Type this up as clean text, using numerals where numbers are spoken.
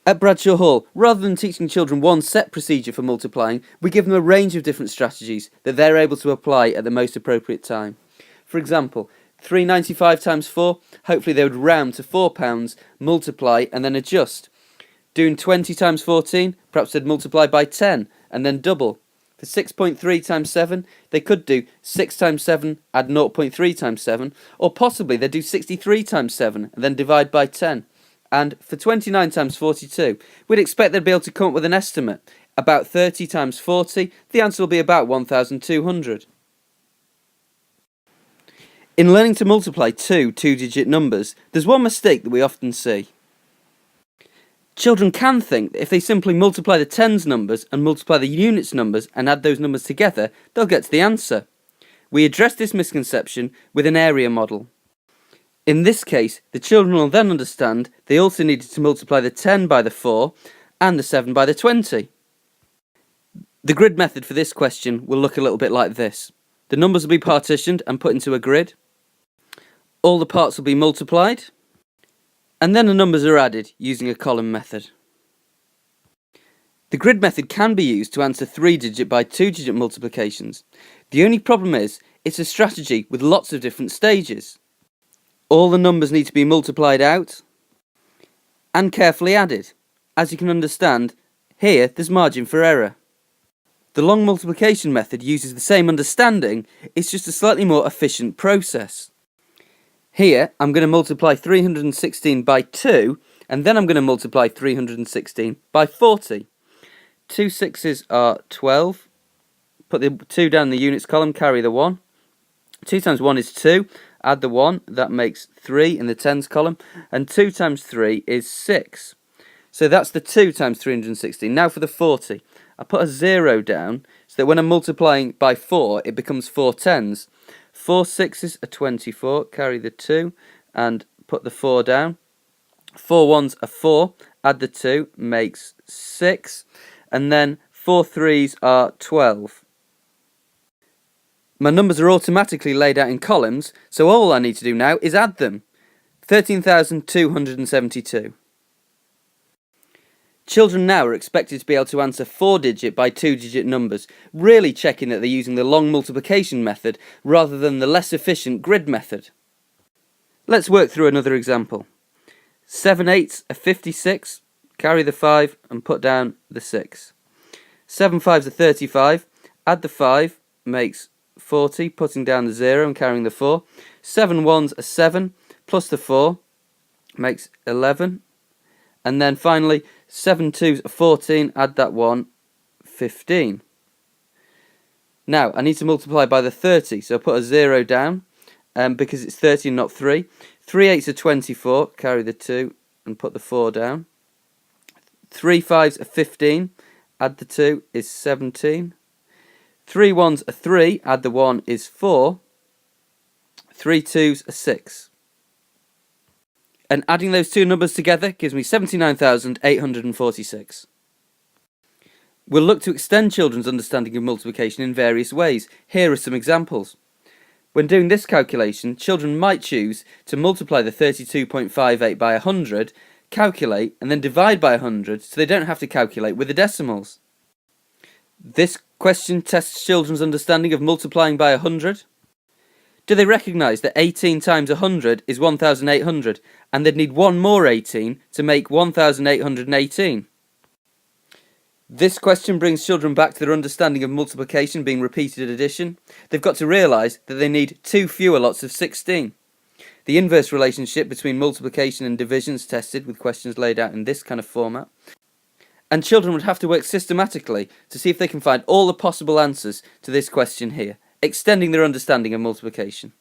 At Bradshaw Hall, rather than teaching children one set procedure for multiplying, we give them a range of different strategies that they're able to apply at the most appropriate time. For example, 3.95 times 4, hopefully they would round to £4, multiply and then adjust. Doing 20 times 14, perhaps they'd multiply by 10 and then double. For 6.3 times 7, they could do 6 times 7, add 0.3 times 7, or possibly they'd do 63 times 7 and then divide by 10. And for 29 times 42, we'd expect they'd be able to come up with an estimate. About 30 times 40, the answer will be about 1,200. In learning to multiply two-digit numbers, there's one mistake that we often see. Children can think that if they simply multiply the tens numbers and multiply the units numbers and add those numbers together, they'll get to the answer. We address this misconception with an area model. In this case, the children will then understand they also needed to multiply the 10 by the 4 and the 7 by the 20. The grid method for this question will look a little bit like this. The numbers will be partitioned and put into a grid. All the parts will be multiplied. And then the numbers are added using a column method. The grid method can be used to answer 3-digit by 2-digit multiplications. The only problem is, it's a strategy with lots of different stages. All the numbers need to be multiplied out and carefully added. As you can understand, here there's margin for error. The long multiplication method uses the same understanding, it's just a slightly more efficient process. Here I'm going to multiply 316 by 2 and then I'm going to multiply 316 by 40. 2 6s are 12. Put the 2 down in the units column, carry the 1. 2 times 1 is 2. Add the 1, that makes 3 in the tens column, and 2 times 3 is 6. So that's the 2 times 316. Now for the 40. I put a 0 down, so that when I'm multiplying by 4, it becomes 4 tens. 4 6s are 24, carry the 2, and put the 4 down. 4 1s are 4, add the 2, makes 6, and then 4 3s are 12. My numbers are automatically laid out in columns, so all I need to do now is add them. 13,272. Children now are expected to be able to answer 4-digit by 2-digit numbers, really checking that they're using the long multiplication method rather than the less efficient grid method. Let's work through another example. 7 8s are 56, carry the 5 and put down the 6. 7 5s are 35, add the 5, makes 40, putting down the 0 and carrying the 4. 7 1s are 7, plus the 4, makes 11. And then finally, 7 2s are 14, add that 1, 15. Now, I need to multiply by the 30, so I put a 0 down, because it's 30 and not 3. 3 8s are 24, carry the 2 and put the 4 down. 3 5s are 15, add the 2 is 17. 3 1s are 3, add the 1 is 4. 3 2s are 6. And adding those two numbers together gives me 79,846. We'll look to extend children's understanding of multiplication in various ways. Here are some examples. When doing this calculation, children might choose to multiply the 32.58 by 100, calculate, and then divide by 100 so they don't have to calculate with the decimals. This question tests children's understanding of multiplying by 100. Do they recognise that 18 times 100 is 1,800 and they'd need one more 18 to make 1,818? This question brings children back to their understanding of multiplication being repeated addition. They've got to realise that they need 2 fewer lots of 16. The inverse relationship between multiplication and division is tested with questions laid out in this kind of format. And children would have to work systematically to see if they can find all the possible answers to this question here, extending their understanding of multiplication.